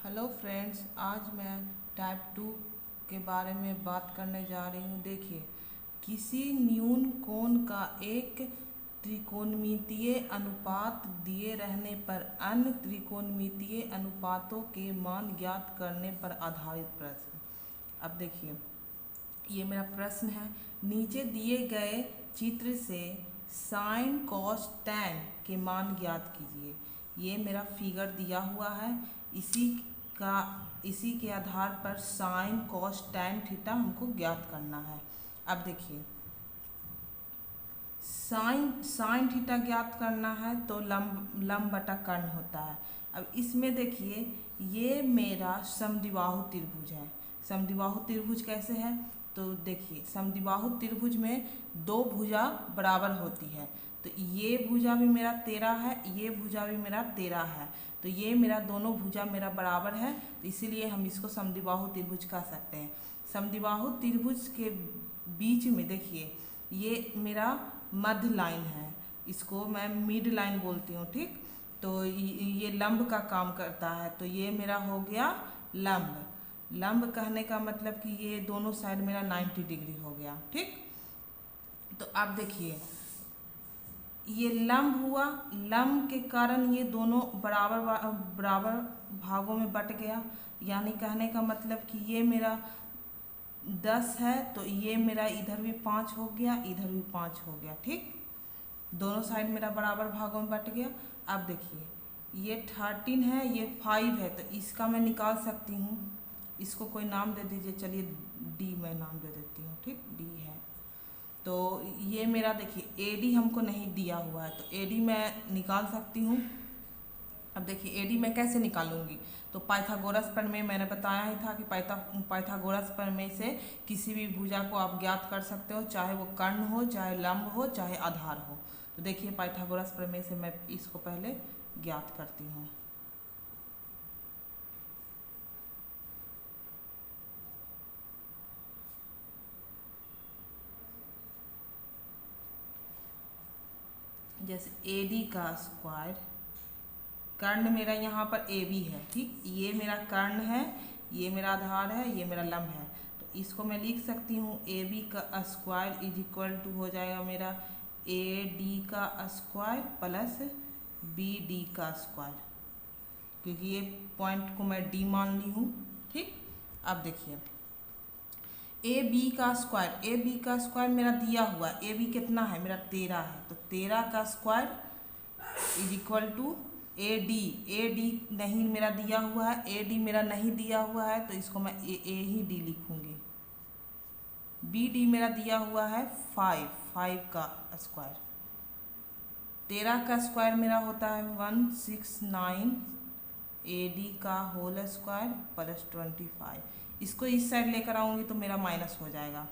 Hello friends, आज मैं type 2 के बारे में बात करने जा रही हूँ। देखिए, किसी न्यून कोण का एक त्रिकोणमितीय अनुपात दिए रहने पर अन्य त्रिकोणमितीय अनुपातों के मान ज्ञात करने पर आधारित प्रश्न। अब देखिए, ये मेरा प्रश्न है। नीचे दिए गए चित्र से साइन कॉस टैन के मान ज्ञात कीजिए। ये मेरा फिगर दिया हुआ है। इसी के आधार पर साइन कॉस टैन थीटा हमको ज्ञात करना है। अब देखिए, साइन थीटा ज्ञात करना है तो लंब बटा कर्ण होता है। अब इसमें देखिए, ये मेरा समद्विबाहु त्रिभुज है। समद्विबाहु त्रिभुज कैसे है? तो देखिए, समद्विबाहु त्रिभुज में दो भुजा बराबर होती है। तो ये भुजा भी मेरा 13 है, ये भुजा भी मेरा 13 है। तो ये मेरा दोनों भुजा मेरा बराबर है, तो इसीलिए हम इसको समद्विबाहु त्रिभुज कह सकते हैं। समद्विबाहु त्रिभुज के बीच में देखिए, ये मेरा मध्य लाइन है, इसको मैं मिड लाइन बोलती हूँ, ठीक। तो ये लंब का काम करता है, तो ये मेरा हो गया लंब। लंब कहने का मतलब कि ये दोनों साइड मेरा 90 डिग्री हो गया, ठीक। तो अब देखिए, ये लंब हुआ, लंब के कारण ये दोनों बराबर भागों में बट गया। यानी कहने का मतलब कि ये मेरा 10 है, तो ये मेरा इधर भी 5 हो गया, इधर भी 5 हो गया, ठीक। दोनों साइड मेरा बराबर भागों में बट गया। अब देखिए, ये 13 है, ये 5 है, तो इसका मैं निकाल सकती हूँ। इसको कोई नाम दे दीजिए, चलिए डी मैं नाम दे देती हूँ, ठीक, डी है। तो ये मेरा देखिए, एडी हमको नहीं दिया हुआ है, तो एडी मैं निकाल सकती हूँ। अब देखिए, एडी मैं कैसे निकालूंगी? तो पाइथागोरस प्रमेय मैंने बताया ही था कि पाइथागोरस प्रमेय से किसी भी भुजा को आप ज्ञात कर सकते हो, चाहे वो कर्ण हो, चाहे लंब हो, चाहे आधार हो। तो देखिए, पाइथागोरस प्रमेय से मैं इसको पहले ज्ञात करती हूँ। जैसे एडी का स्क्वायर, कर्ण मेरा यहाँ पर ए बी है, ठीक। ये मेरा कर्ण है, ये मेरा आधार है, ये मेरा लंब है। तो इसको मैं लिख सकती हूँ, ए बी का स्क्वायर इज इक्वल टू हो जाएगा मेरा ए डी का स्क्वायर प्लस बी डी का स्क्वायर, क्योंकि ये पॉइंट को मैं डी मान ली हूँ, ठीक। अब देखिए, ए बी का स्क्वायर मेरा दिया हुआ, ए बी कितना है मेरा 13 है, तो 13 का square is equal to A D नहीं मेरा दिया हुआ है, ए डी मेरा नहीं दिया हुआ है, तो इसको मैं ए ही डी लिखूंगी। बी डी मेरा दिया हुआ है 5 का स्क्वायर। 13 का स्क्वायर मेरा होता है 169 ए डी का होल स्क्वायर प्लस 25। इसको इस साइड लेकर आऊंगी तो मेरा माइनस हो जाएगा।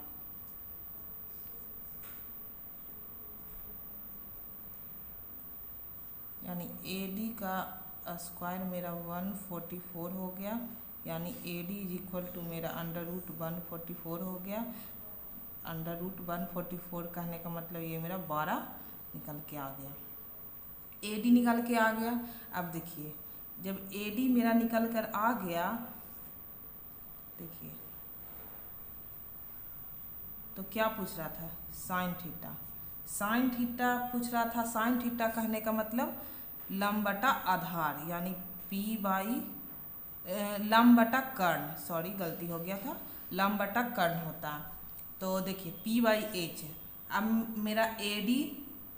यानी ए डी का स्क्वायर मेरा 144 हो गया। यानी A D is equal to मेरा अंडर रूट 144 हो गया। अंडर रूट 144 कहने का मतलब ये मेरा 12 निकल के आ गया। ए डी निकल के आ गया। अब देखिए, जब ए डी मेरा निकल कर आ गया, देखिए तो क्या पूछ रहा था? Sine theta. साइन थीटा पूछ रहा था। साइन थीटा कहने का मतलब लंब बटा आधार, यानी पी बाई लंब बटा कर्ण, सॉरी गलती हो गया था, लंब बटा कर्ण होता है। तो देखिए, पी बाई एच। अब मेरा ए डी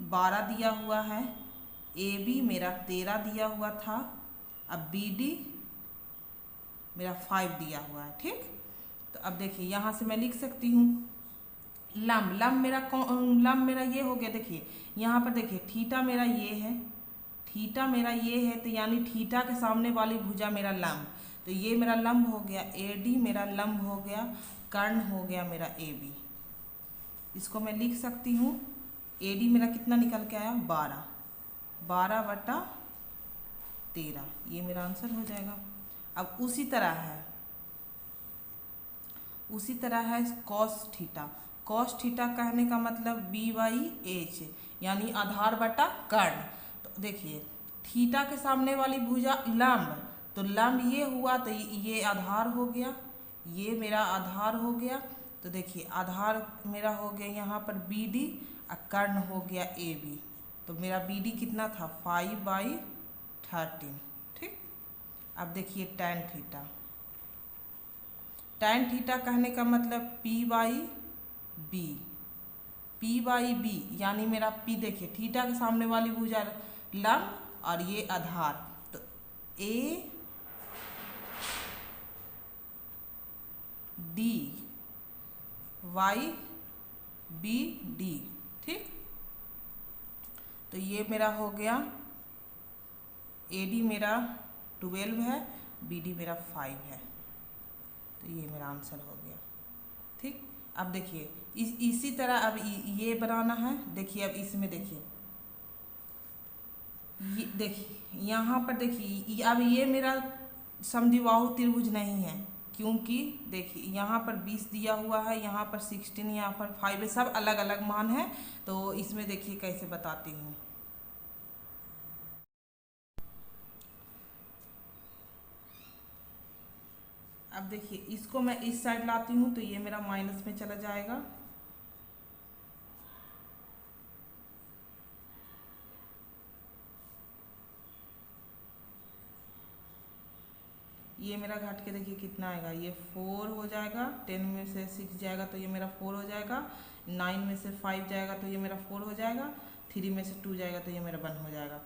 12 दिया हुआ है, ए बी मेरा 13 दिया हुआ था, अब बी डी मेरा 5 दिया हुआ है, ठीक। तो अब देखिए, यहाँ से मैं लिख सकती हूँ लंब मेरा ये हो गया। देखिए यहाँ पर देखिए, थीटा मेरा ये है, थीटा मेरा ये है, तो यानी थीटा के सामने वाली भुजा मेरा लंब, तो ये मेरा लंब हो गया, ए डी मेरा लंब हो गया, कर्ण हो गया मेरा ए बी। इसको मैं लिख सकती हूँ, ए डी मेरा कितना निकल के आया? 12 बटा 13, ये मेरा आंसर हो जाएगा। अब उसी तरह है कॉस थीटा। कॉस थीटा कहने का मतलब बी बाई एच, यानी आधार बटा कर्ण। तो देखिए, थीटा के सामने वाली भुजा लंब, तो लंब ये हुआ तो ये आधार हो गया, ये मेरा आधार हो गया। तो देखिए आधार मेरा हो गया यहाँ पर BD और कर्ण हो गया AB। तो मेरा BD कितना था 5/13। ठीक, अब देखिए tan थीटा। tan थीटा कहने का मतलब P/B, P/B यानी मेरा P देखिए थीटा के सामने वाली भुजा लंब और ये आधार, तो ADYBD। ठीक, तो ये मेरा हो गया AD मेरा 12 है, BD मेरा 5 है, तो ये मेरा आंसर हो गया। ठीक, अब देखिए इसी तरह अब ये बनाना है। देखिए अब इसमें देखिए, ये देखिए यहाँ पर देखिए अब ये मेरा समद्विबाहु त्रिभुज नहीं है, क्योंकि देखिए यहाँ पर 20 दिया हुआ है, यहाँ पर 16, यहाँ पर 5 है, सब अलग अलग मान है। तो इसमें देखिए कैसे बताती हूँ। अब देखिए इसको मैं इस साइड लाती हूँ तो ये मेरा माइनस में चला जाएगा, ये मेरा घट के देखिए कितना आएगा, ये 4 हो जाएगा, 10 में से 6 जाएगा तो ये मेरा 4 हो जाएगा, 9 में से 5 जाएगा तो ये मेरा 4 हो जाएगा, 3 में से 2 जाएगा तो ये मेरा 1 हो जाएगा।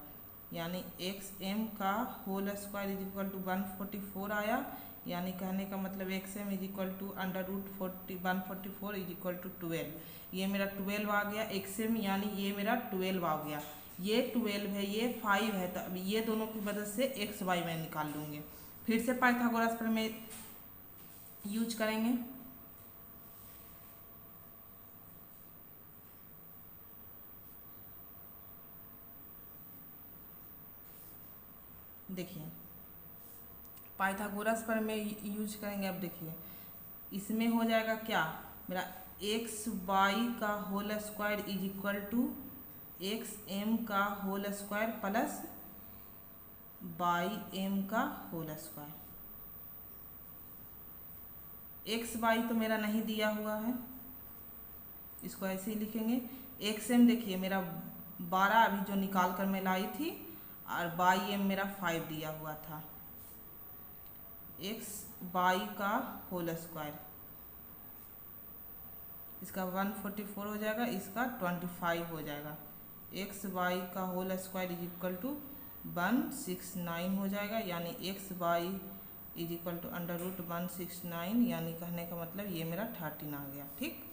यानी XM का whole square is equal to 144 आया। यानी कहने का मतलब XM is equal to √144 is equal to 12। ये मेरा 12 आ गया XM, यानी ये मेरा 12 आ गया। ये 12 है, ये 5 है, तो अब ये दोनों की मदद से XY मैं निकाल लूँगी। फिर से पाइथागोरस प्रमेय यूज करेंगे। देखिए पाइथागोरस प्रमेय यूज करेंगे। अब देखिए इसमें हो जाएगा क्या, मेरा XY का whole square is equal to XM का होल स्क्वायर प्लस YM का होल स्क्वायर। XY तो मेरा नहीं दिया हुआ है, इसको ऐसे ही लिखेंगे। XM देखिए मेरा 12 अभी जो निकाल कर मैं लाई थी, और YM मेरा 5 दिया हुआ था। XY का होल स्क्वायर, इसका 144 हो जाएगा, इसका 25 हो जाएगा। XY का whole square is equal to 169 हो जाएगा। यानी XY इज इक्वल टू √169, यानी कहने का मतलब ये मेरा 13 आ गया। ठीक,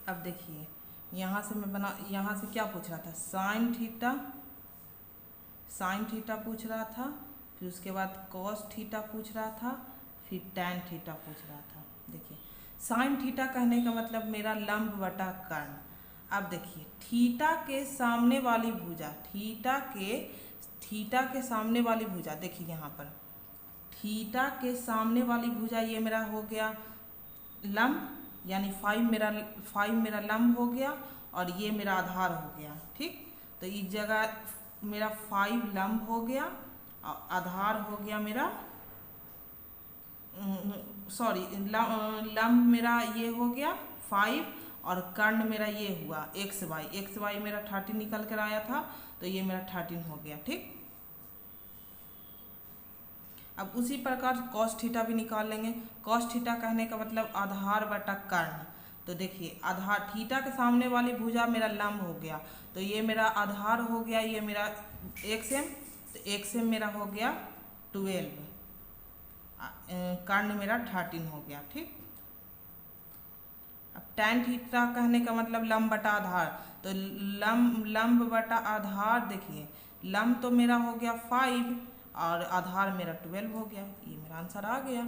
अब देखिए यहाँ से मैं यहाँ से क्या पूछ रहा था, साइन थीटा पूछ रहा था, फिर उसके बाद कॉस थीटा पूछ रहा था, फिर टैन थीटा पूछ रहा था। देखिए साइन थीटा कहने का मतलब मेरा लंब बटा कर्ण। अब देखिए थीटा के सामने वाली भुजा, थीटा के सामने वाली भुजा, देखिए यहाँ पर थीटा के सामने वाली भुजा ये मेरा हो गया लंब, यानी 5 मेरा लंब हो गया, और ये मेरा आधार हो गया। ठीक, तो इस जगह मेरा 5 लंब हो गया और आधार हो गया मेरा लंब मेरा ये हो गया 5, और कर्ण मेरा ये हुआ XY मेरा 13 निकल कर आया था, तो ये मेरा 13 हो गया। ठीक, अब उसी प्रकार कॉस थीटा भी निकाल लेंगे। कॉस थीटा कहने का मतलब आधार बटा कर्ण। तो देखिए आधार थीटा के सामने वाली भुजा मेरा लंब हो गया, तो ये मेरा आधार हो गया, ये मेरा XM, तो XM मेरा हो गया 12, कर्ण मेरा 13 हो गया। ठीक, अब टैन थीटा कहने का मतलब लंब बटा आधार, तो लंब बटा आधार, देखिए लंब तो मेरा हो गया 5 और आधार मेरा 12 हो गया। ये मेरा आंसर आ गया।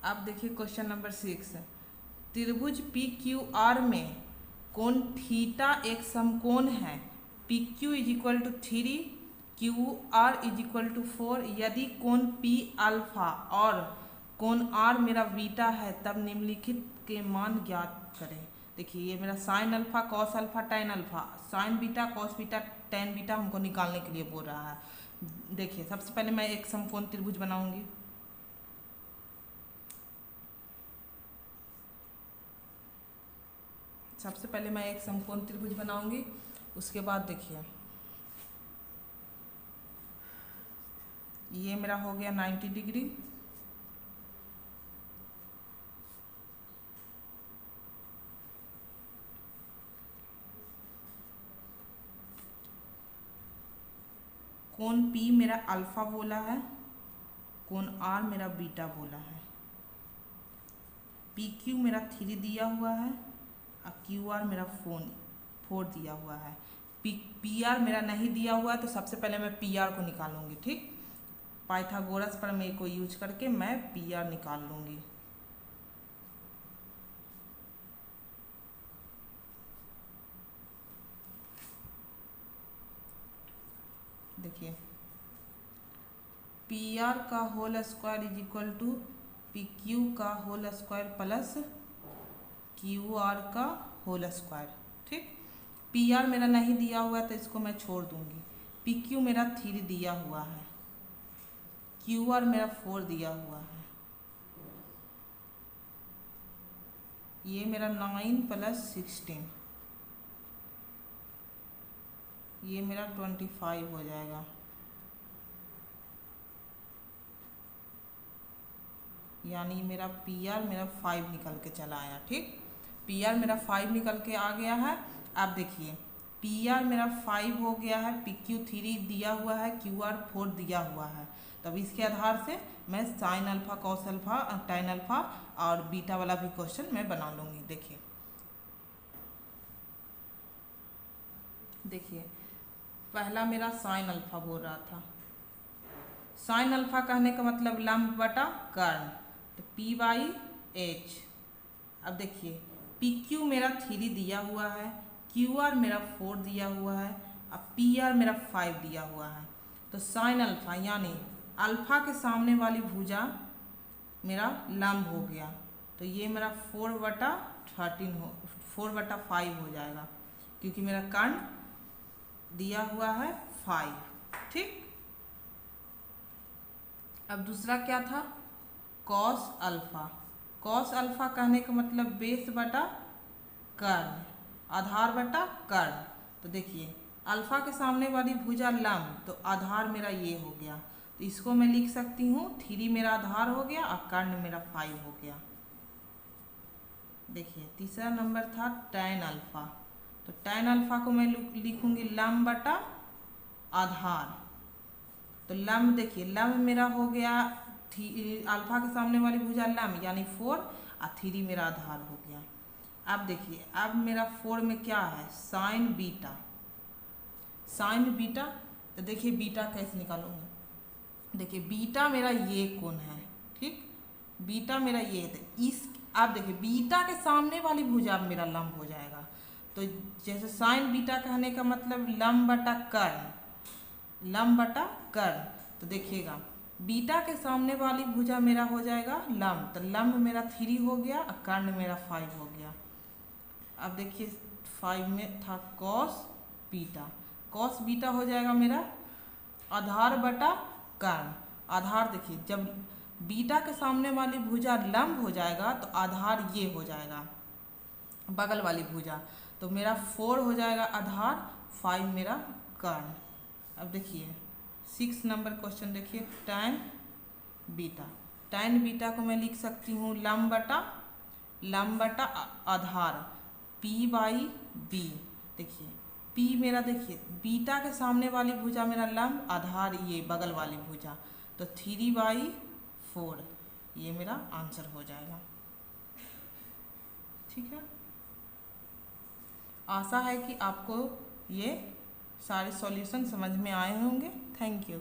अब देखिए क्वेश्चन नंबर 6, त्रिभुज PQR में कोण थीटा एक समकोण है। PQ is equal to 3, QR is equal to 4। यदि कोण P अल्फा और कोण R मेरा बीटा है, तब निम्नलिखित के मान ज्ञात करें। देखिए ये मेरा sine alpha cos alpha tan alpha, sign beta cos beta tan beta हमको निकालने के लिए बोल रहा है। देखिए सबसे पहले मैं एक समकोण त्रिभुज बनाऊंगी। सबसे पहले मैं एक समकोण त्रिभुज बनाऊंगी। उसके बाद देखिए ये मेरा हो गया 90 डिग्री, कोण P मेरा अल्फा बोला है, कोण R मेरा बीटा बोला है, PQ मेरा 3 दिया हुआ है और QR मेरा 4 दिया हुआ है। PR मेरा नहीं दिया हुआ है तो सबसे पहले मैं PR को निकालूंगी। ठीक, पाइथागोरस प्रमेय को यूज करके मैं PR निकाल लूंगी। देखिए PR का whole square is equal to PQ का होल स्क्वायर प्लस QR का होल स्क्वायर। ठीक, PR मेरा नहीं दिया हुआ है तो इसको मैं छोड़ दूंगी। PQ मेरा 3 दिया हुआ है, QR मेरा 4 दिया हुआ है, ये मेरा 9 + 16, ये मेरा 25 हो जाएगा। यानी मेरा PR मेरा 5 निकल के चला आया। ठीक, PR मेरा 5 निकल के आ गया है। अब देखिए PR मेरा 5 हो गया है, PQ 3 दिया हुआ है, QR 4 दिया हुआ है। तब इसके आधार से मैं sine alpha cos alpha tan alpha और बीटा वाला भी क्वेश्चन मैं बना लूँगी। देखिए पहला मेरा साइन अल्फा बोल रहा था। साइन अल्फा कहने का मतलब लंब बटा कर्ण, तो P/H। अब देखिए PQ मेरा 3 दिया हुआ है, QR मेरा 4 दिया हुआ है, अब PR मेरा 5 दिया हुआ है। तो साइन अल्फा यानी अल्फा के सामने वाली भुजा मेरा लंब हो गया, तो ये मेरा 4/5 हो जाएगा क्योंकि मेरा कर्ण दिया हुआ है 5। ठीक, अब दूसरा क्या था, कॉस अल्फा। कॉस अल्फा कहने का मतलब बेस बटा कर्ण, आधार बटा कर्ण। तो देखिए अल्फा के सामने वाली भुजा लंब, तो आधार मेरा ये हो गया, तो इसको मैं लिख सकती हूँ 3 मेरा आधार हो गया और कर्ण मेरा 5 हो गया। देखिए तीसरा नंबर था टेन अल्फा, तो टेन अल्फा को मैं लिखूंगी लंब बटा आधार। तो लंब देखिए लंब मेरा हो गया अल्फा के सामने वाली भुजा लंब यानी 4 और 3 मेरा आधार हो गया। अब देखिए अब मेरा 4 में क्या है, साइन बीटा। साइन बीटा, तो देखिए बीटा कैसे निकालूंगी। देखिए बीटा मेरा ये कोण है। ठीक, बीटा मेरा ये है, इस अब देखिए बीटा के सामने वाली भुजा मेरा लंब हो जाएगा। तो जैसे साइन बीटा कहने का मतलब लंब बटा कर्ण, लंब बटा कर्ण। तो देखिएगा बीटा के सामने वाली भुजा मेरा हो जाएगा लंब, तो लंब मेरा 3 हो गया और कर्ण मेरा 5 हो गया। अब देखिए 5 में था कॉस बीटा, कॉस बीटा हो जाएगा मेरा आधार बटा कर्ण। आधार देखिए जब बीटा के सामने वाली भुजा लंब हो जाएगा तो आधार ये हो जाएगा बगल वाली भुजा, तो मेरा 4 हो जाएगा आधार, 5 मेरा कर्ण। अब देखिए 6 नंबर क्वेश्चन देखिए tan बीटा। tan बीटा को मैं लिख सकती हूँ लंब बटा आधार P/B। देखिए P मेरा देखिए बीटा के सामने वाली भुजा मेरा लंब, आधार ये बगल वाली भुजा, तो 3/4 ये मेरा आंसर हो जाएगा। ठीक है, आशा है कि आपको ये सारे सॉल्यूशन समझ में आए होंगे। Thank you.